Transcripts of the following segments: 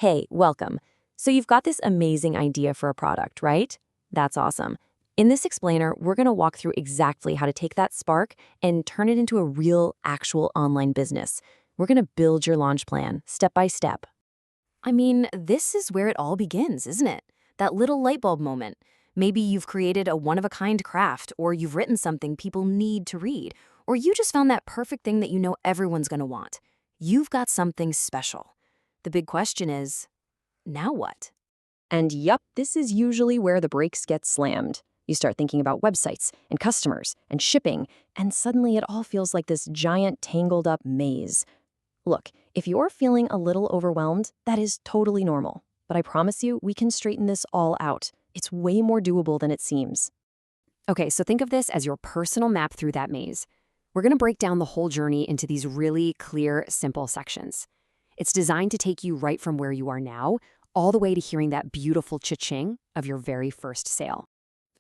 Hey, welcome. So you've got this amazing idea for a product, right? That's awesome. In this explainer, we're going to walk through exactly how to take that spark and turn it into a real, actual online business. We're going to build your launch plan, step by step. I mean, this is where it all begins, isn't it? That little light bulb moment. Maybe you've created a one-of-a-kind craft, or you've written something people need to read, or you just found that perfect thing that you know everyone's going to want. You've got something special. The big question is, now what? And yup, this is usually where the brakes get slammed. You start thinking about websites and customers and shipping, and suddenly it all feels like this giant tangled up maze. Look, if you're feeling a little overwhelmed, that is totally normal. But I promise you, we can straighten this all out. It's way more doable than it seems. Okay, so think of this as your personal map through that maze. We're going to break down the whole journey into these really clear, simple sections. It's designed to take you right from where you are now, all the way to hearing that beautiful cha-ching of your very first sale.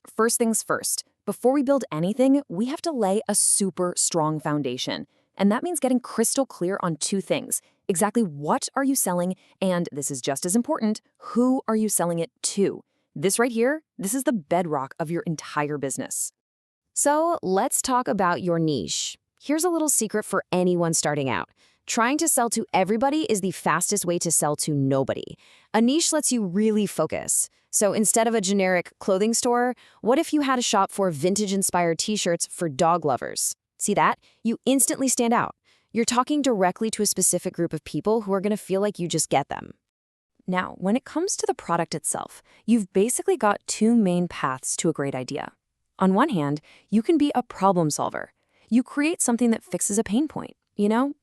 First things first, before we build anything, we have to lay a super strong foundation. And that means getting crystal clear on two things. Exactly what are you selling, and this is just as important, who are you selling it to? This right here, this is the bedrock of your entire business. So let's talk about your niche. Here's a little secret for anyone starting out. Trying to sell to everybody is the fastest way to sell to nobody. A niche lets you really focus. So instead of a generic clothing store, what if you had a shop for vintage-inspired t-shirts for dog lovers? See that? You instantly stand out. You're talking directly to a specific group of people who are going to feel like you just get them. Now, when it comes to the product itself, you've basically got two main paths to a great idea. On one hand, you can be a problem solver. You create something that fixes a pain point,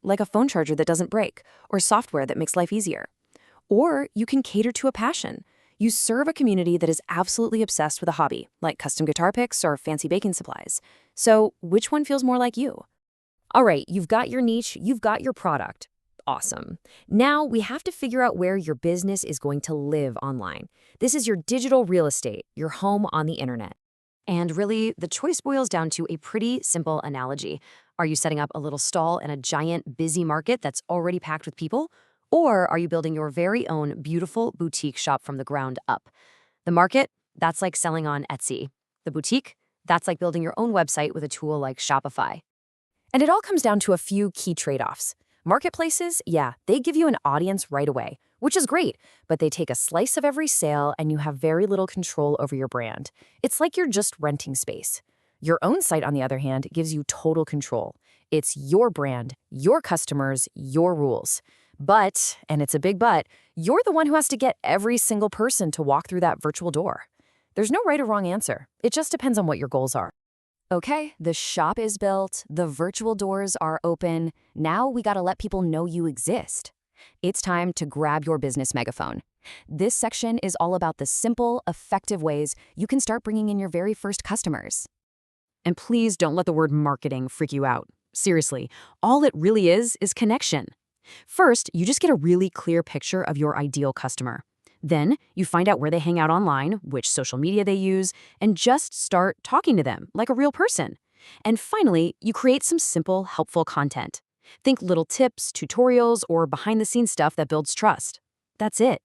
like a phone charger that doesn't break, or software that makes life easier. Or you can cater to a passion. You serve a community that is absolutely obsessed with a hobby, like custom guitar picks or fancy baking supplies. So which one feels more like you? All right, you've got your niche, you've got your product. Awesome. Now we have to figure out where your business is going to live online. This is your digital real estate, your home on the internet. And really, the choice boils down to a pretty simple analogy. Are you setting up a little stall in a giant, busy market that's already packed with people? Or are you building your very own beautiful boutique shop from the ground up? The market, that's like selling on Etsy. The boutique, that's like building your own website with a tool like Shopify. And it all comes down to a few key trade-offs. Marketplaces, yeah, they give you an audience right away, which is great, but they take a slice of every sale and you have very little control over your brand. It's like you're just renting space. Your own site, on the other hand, gives you total control. It's your brand, your customers, your rules. But, and it's a big but, you're the one who has to get every single person to walk through that virtual door. There's no right or wrong answer. It just depends on what your goals are. Okay, the shop is built, the virtual doors are open. Now we gotta let people know you exist. It's time to grab your business megaphone. This section is all about the simple, effective ways you can start bringing in your very first customers. And please don't let the word marketing freak you out. Seriously, all it really is connection. First, you just get a really clear picture of your ideal customer. Then, you find out where they hang out online, which social media they use, and just start talking to them like a real person. And finally, you create some simple, helpful content. Think little tips, tutorials, or behind-the-scenes stuff that builds trust. That's it.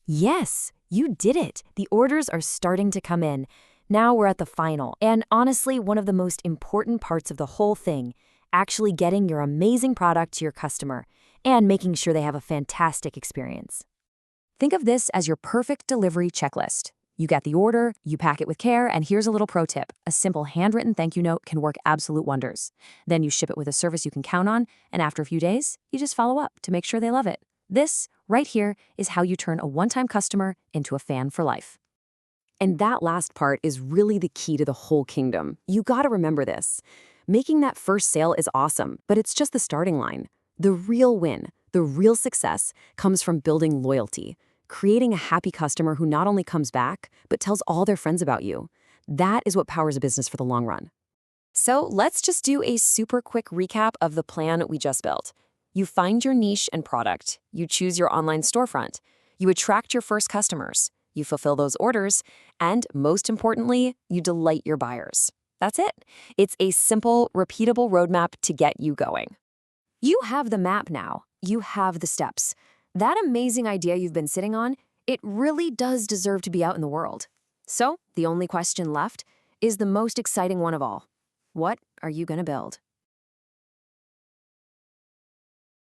Yes, you did it. The orders are starting to come in. Now we're at the final, and honestly, one of the most important parts of the whole thing, actually getting your amazing product to your customer and making sure they have a fantastic experience. Think of this as your perfect delivery checklist. You get the order, you pack it with care, and here's a little pro tip. A simple handwritten thank you note can work absolute wonders. Then you ship it with a service you can count on, and after a few days, you just follow up to make sure they love it. This, right here, is how you turn a one-time customer into a fan for life. And that last part is really the key to the whole kingdom. You gotta remember this. Making that first sale is awesome, but it's just the starting line. The real win, the real success, comes from building loyalty. Creating a happy customer who not only comes back, but tells all their friends about you. That is what powers a business for the long run. So let's just do a super quick recap of the plan we just built. You find your niche and product. You choose your online storefront. You attract your first customers. You fulfill those orders. And most importantly, you delight your buyers. That's it. It's a simple, repeatable roadmap to get you going. You have the map now. You have the steps. That amazing idea you've been sitting on, it really does deserve to be out in the world. So, the only question left is the most exciting one of all. What are you going to build?